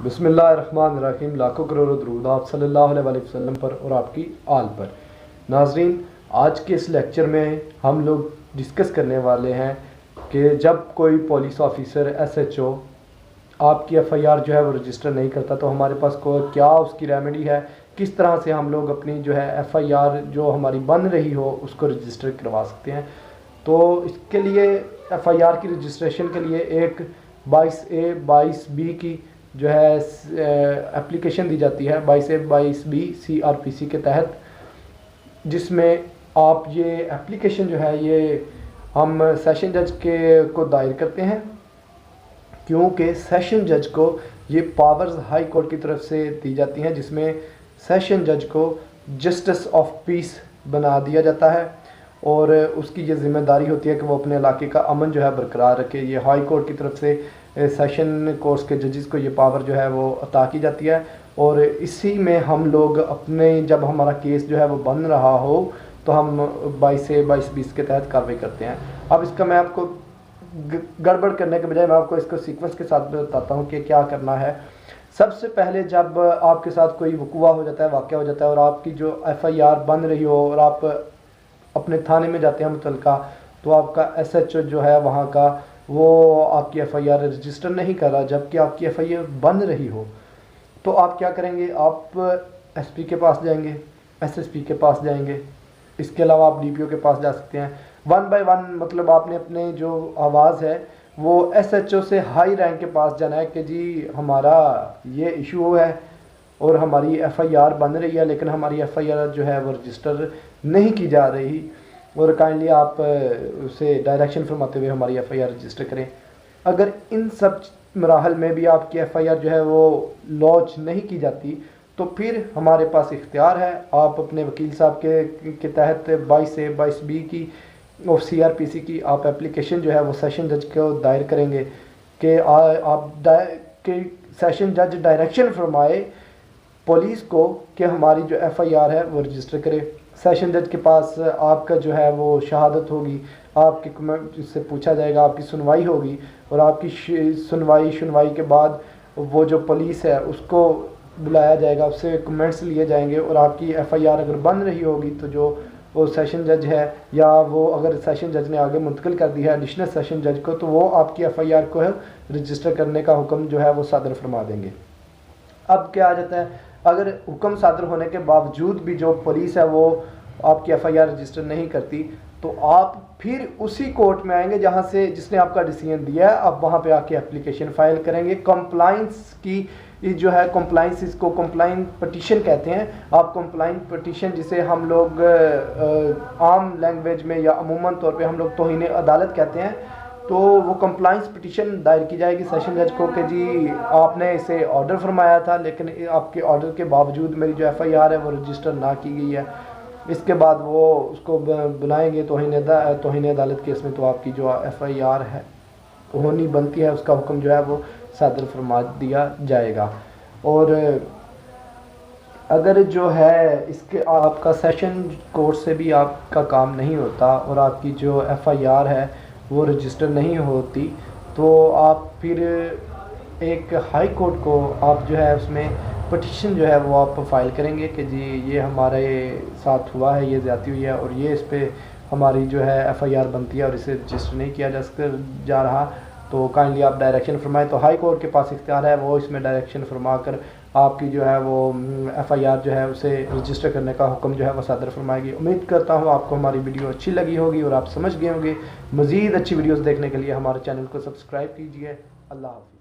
बिस्मिल्लाहिर्रहमानिर्रहीम। लाखों करोड़ों दरूद आप सल्लल्लाहु अलैहि वसल्लम पर और आपकी आल पर। नाजरीन, आज के इस लेक्चर में हम लोग डिस्कस करने वाले हैं कि जब कोई पुलिस ऑफिसर SHO आपकी FIR जो है वो रजिस्टर नहीं करता तो हमारे पास को क्या उसकी रेमेडी है, किस तरह से हम लोग अपनी जो है FIR जो हमारी बन रही हो उसको रजिस्टर करवा सकते हैं। तो इसके लिए FIR की रजिस्ट्रेशन के लिए एक 22A 22B की जो है एप्लीकेशन दी जाती है, 22A 22B CRPC के तहत, जिसमें आप ये एप्लीकेशन जो है ये हम सेशन जज को दायर करते हैं, क्योंकि सेशन जज को ये पावर्स हाई कोर्ट की तरफ से दी जाती हैं, जिसमें सेशन जज को जस्टिस ऑफ पीस बना दिया जाता है और उसकी ये जिम्मेदारी होती है कि वो अपने इलाके का अमन जो है बरकरार रखे। ये हाई कोर्ट की तरफ से सेशन कोर्ट्स के जजेस को ये पावर जो है वो अता की जाती है और इसी में हम लोग अपने जब हमारा केस जो है वो बन रहा हो तो हम 22A 22B के तहत कार्रवाई करते हैं। अब इसका मैं आपको गड़बड़ करने के बजाय मैं आपको इसको सीक्वेंस के साथ बताता हूँ कि क्या करना है। सबसे पहले जब आपके साथ कोई वक़ुआ हो जाता है, वाक़या हो जाता है और आपकी जो FIR बन रही हो और आप अपने थाने में जाते हैं मुतलका, तो आपका SHO जो है वहाँ का वो आपकी FIR रजिस्टर नहीं कर रहा जबकि आपकी FIR बन रही हो, तो आप क्या करेंगे? आप SP के पास जाएंगे, SSP के पास जाएंगे, इसके अलावा आप DPO के पास जा सकते हैं। 1 by 1 मतलब आपने अपने जो आवाज़ है वो SHO से हाई रैंक के पास जाना है कि जी हमारा ये इशू है और हमारी FIR बन रही है लेकिन हमारी FIR जो है वो रजिस्टर नहीं की जा रही और काइंडली आप उसे डायरेक्शन फरमाते हुए हमारी FIR रजिस्टर करें। अगर इन सब मराहल में भी आपकी FIR जो है वो लॉन्च नहीं की जाती तो फिर हमारे पास इख्तियार है, आप अपने वकील साहब के तहत 22A 22B की और CRPC की आप एप्लीकेशन जो है वो सेशन जज को दायर करेंगे कि कि सेशन जज डायरेक्शन फरमाए पुलिस को कि हमारी जो FIR है वो रजिस्टर करे। सेशन जज के पास आपका जो है वो शहादत होगी, आपके से पूछा जाएगा, आपकी सुनवाई होगी और आपकी सुनवाई के बाद वो जो पुलिस है उसको बुलाया जाएगा, उससे कमेंट्स लिए जाएंगे और आपकी FIR अगर बन रही होगी तो जो वो सेशन जज है या वो अगर सेशन जज ने आगे मुंतकिल कर दी है एडिशनल सेशन जज को, तो वो आपकी FIR को रजिस्टर करने का हुक्म जो है वो सादर फरमा देंगे। अब क्या आ जाता है, अगर हुक्म सादर होने के बावजूद भी जो पुलिस है वो आपकी FIR रजिस्टर नहीं करती तो आप फिर उसी कोर्ट में आएंगे जहां से जिसने आपका डिसीजन दिया है, आप वहां पे आके एप्लीकेशन फाइल करेंगे। कंप्लाइंस की जो है कंप्लाइंस, इसको कंप्लाइंट पटिशन कहते हैं। आप कंप्लाइंट पटिशन जिसे हम लोग आम लैंग्वेज में या अमूमन तौर पे हम लोग तौहीन अदालत कहते हैं, तो वो कंप्लाइंस पिटीशन दायर की जाएगी सेशन जज को कि जी आपने इसे ऑर्डर फरमाया था लेकिन आपके ऑर्डर के बावजूद मेरी जो FIR है वो रजिस्टर ना की गई है। इसके बाद वो उसको बुलाएंगे तौहीन अदालत केस में, तो आपकी जो FIR है होनी बनती है उसका हुक्म जो है वो सादर फरमा दिया जाएगा। और अगर जो है इसके आपका सेशन कोर्ट से भी आपका काम नहीं होता और आपकी जो FIR है वो रजिस्टर नहीं होती तो आप फिर एक हाई कोर्ट को आप जो है उसमें पटिशन जो है वो आप फाइल करेंगे कि जी ये हमारे साथ हुआ है, ये ज़्यादती हुई है और ये इस पर हमारी जो है FIR बनती है और इसे रजिस्टर नहीं किया जा रहा, तो काइंडली आप डायरेक्शन फरमाएं। तो हाई कोर्ट के पास इख्तियार है, वो इसमें डायरेक्शन फरमा कर आपकी जो है वो FIR जो है उसे रजिस्टर करने का हुक्म जो है वो सादर फरमाएगी। उम्मीद करता हूँ आपको हमारी वीडियो अच्छी लगी होगी और आप समझ गए होंगे। मज़ीद अच्छी वीडियोस देखने के लिए हमारे चैनल को सब्सक्राइब कीजिए। अल्लाह हाफ़िज़।